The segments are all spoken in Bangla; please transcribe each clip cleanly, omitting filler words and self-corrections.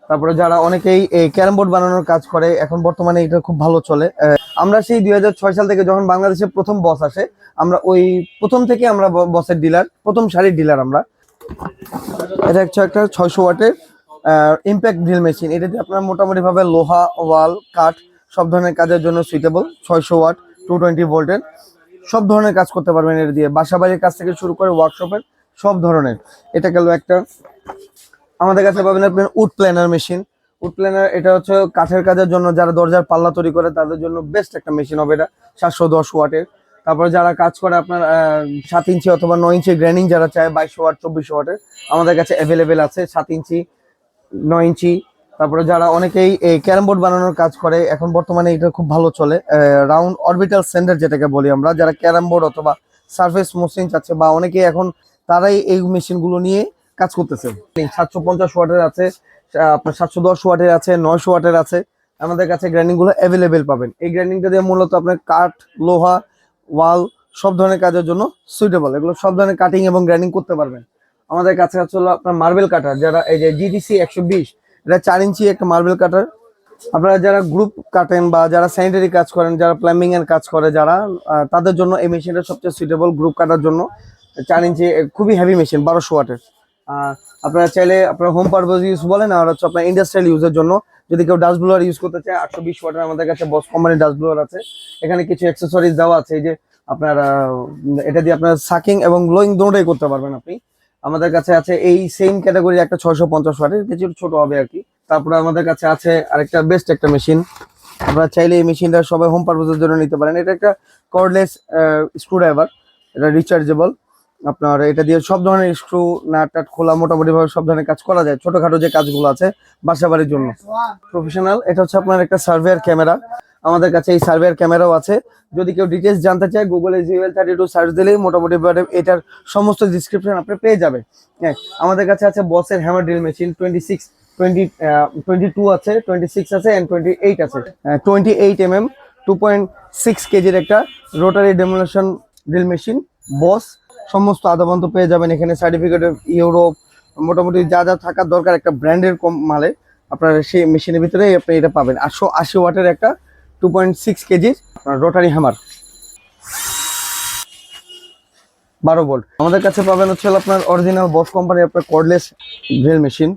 তারপরে যারা অনেকেই এই ক্যারাম বোর্ড বানানোর কাজ করে, এখন বর্তমানে এটা খুব ভালো চলে। আমরা সেই 2006 সাল থেকে যখন বাংলাদেশে প্রথম বস আসে, আমরা ওই প্রথম থেকে আমরা বসের ডিলার, প্রথম সারির ডিলার আমরা। এটা হচ্ছে একটা 600 ওয়াটের ইম্প্যাক্ট ড্রিল মেশিন। এটা দিয়ে আপনার মোটামুটি ভাবে লোহা, ওয়াল, কাঠ সব ধরনের কাজের জন্য সুইটেবল। 600 ওয়াট, 220 ভোল্টের সব ধরনের কাজ করতে পারবেন এটা দিয়ে, বাসা বাড়ির কাজ থেকে শুরু করে ওয়ার্কশপের সব ধরনের। এটা গেল একটা। আমাদের কাছে পাবেন আপনার wood planer machine. Wood planer এটা হচ্ছে কাঠের কাজের জন্য, যারা দরজার পাল্লা তৈরি করে তাদের জন্য বেস্ট একটা মেশিন হবে এটা, 710 ওয়াটের। তারপরে যারা কাজ করে আপনার 7 ইঞ্চি অথবা 9 ইঞ্চি গ্রাইন্ডিং যারা চায়, 2200 ওয়াট, 2400 ওয়াটের আমাদের কাছে অ্যাভেলেবেল আছে, 7 ইঞ্চি, 9 ইঞ্চি। তারপরে যারা অনেকেই এই ক্যারাম বোর্ড বানানোর কাজ করে, এখন বর্তমানে এটা খুব ভালো চলে। রাউন্ড অরবিটাল সেন্টার যেটাকে বলি আমরা, যারা ক্যারাম বোর্ড অথবা সার্ফেস মসৃণ চাচ্ছে, বা অনেকেই এখন তারাই এই মেশিনগুলো নিয়ে কাজ করতেছে। 750 ওয়াটের আছে, আপনার 710 ওয়াটের আছে, 900 ওয়াটের আছে। আমাদের কাছে গ্রাইন্ডিং গুলো অ্যাভেলেবেল পাবেন। এই গ্রাইন্ডিংটা দিয়ে মূলত আপনার কাঠ, লোহা, ওয়াল সব ধরনের কাজের জন্য সুইটেবল। এগুলো সব ধরনের কাটিং এবং গ্রাইন্ডিং করতে পারবেন। আমাদের কাছে হলো আপনার মার্বেল কাটার, যারা এই যে GTC 120, এটা 4 ইঞ্চি একটা মার্বেল কাটার। আপনারা যারা গ্রুপ কাটেন বা যারা স্যানিটারি কাজ করেন, যারা প্লাম্বিং এর কাজ করে, যারা তাদের জন্য এই মেশিনটা সবচেয়ে সুইটেবল গ্রুপ কাটার জন্য। 4 ইঞ্চি খুবই হেভি মেশিন, 1200 ওয়াটের। আপনারা চাইলে আপনার হোম পারপাস ইউজ বলেন, আর হচ্ছে আপনার ইন্ডাস্ট্রিয়াল ইউজের জন্য যদি কেউ ডাস্ট ব্লোয়ার ইউজ করতে চায়, 820 ওয়াটের আমাদের কাছে বস কোম্পানির ডাস্ট ব্লোয়ার আছে। এখানে কিছু অ্যাক্সেসরিজ দেওয়া আছে, এই যে আপনার এটা দিয়ে আপনার সাকিং এবং ব্লোয়িং দুটোই করতে পারবেন আপনি। আমাদের কাছে আছে এই সেম ক্যাটাগরি একটা 650 ওয়াটের, কিছু ছোট হবে আর কি। তারপরে আমাদের কাছে আছে আরেকটা বেস্ট একটা মেশিন। আপনারা চাইলে এই মেশিনটা সবাই হোম পারপাসের জন্য নিতে পারেন। এটা একটা কর্ডলেস স্ক্রুড্রাইভার, এটা রিচার্জেবল। আপনার এটা দিয়ে সব ধরনের স্ক্রু, নাট টাট খোলা, মোটামুটি ভাবে সব ধরনের কাজ করা যায়, ছোটখাটো যে কাজগুলো আছে বাসা বাড়ির জন্য। প্রফেশনাল এটা হচ্ছে আপনার একটা সার্ভেয়ার ক্যামেরা। আমাদের কাছে এই সার্ভেয়ার ক্যামেরাও আছে। যদি কেউ ডিটেলস জানতে চায়, গুগলে GL32 সার্চ দিলেই মোটামুটি এটার সমস্ত ডিসক্রিপশন আপনি পেয়ে যাবে। হ্যাঁ, আমাদের কাছে আছে বসের হ্যামার ড্রিল মেশিন, 22 আছে, 26 আছে এন্ড 28 আছে। 28 mm 2.6 কেজির একটা রোটারি ডেমোলেশন ড্রিল মেশিন বস। সমস্ত আদাবন্ত পেয়ে যাবেন এখানে, সার্টিফিকেট ইউরোপ, মোটামুটি যা যা থাকার দরকার একটা ব্র্যান্ডের কম মালে আপনার সেই মেশিনের ভিতরে আপনি এটা পাবেন। 880 ওয়াটের একটা 2.6 কেজির রোটারি হ্যামার, 12 ভোল্ট। আমাদের কাছে পাবেন হচ্ছে আপনার অরিজিনাল বস কোম্পানির আপনার কর্ডলেস ড্রিল মেশিন।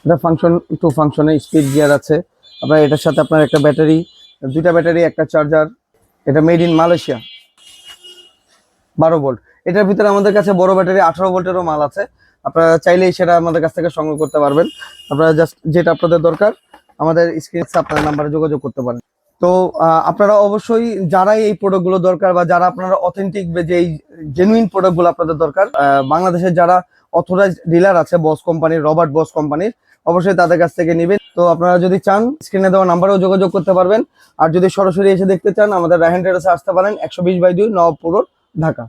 এটা ফাংশন টু ফাংশনে স্পিড গিয়ার আছে। আপনার এটার সাথে আপনার একটা ব্যাটারি, দুইটা ব্যাটারি, একটা চার্জার। এটা মেড ইন মালয়েশিয়া, 12 ভোল্ট। এটার ভিতরে আমাদের কাছে বড় ব্যাটারি 18 ভোল্টেরও মাল আছে। আপনারা চাইলেই সেটা আমাদের কাছ থেকে সংগ্রহ করতে পারবেন। আপনারা জাস্ট যেটা আপনাদের দরকার আমাদের স্ক্রিনে আপনার নাম্বারে যোগাযোগ করতে পারেন। তো আপনারা অবশ্যই যারাই এই প্রোডাক্টগুলো দরকার, বা যারা আপনারা অথেন্টিক যে এই জেনুইন প্রোডাক্টগুলো আপনাদের দরকার, বাংলাদেশের যারা অথরাইজড ডিলার আছে বস কোম্পানির, রবার্ট বস কোম্পানির, অবশ্যই তাদের কাছ থেকে নেবেন। তো আপনারা যদি চান স্ক্রিনে দেওয়া নাম্বারেও যোগাযোগ করতে পারবেন। আর যদি সরাসরি এসে দেখতে চান, আমাদের রায়হান ট্রেডার্সে আসতে পারেন, 120/2 নবাবপুর, ঢাকা।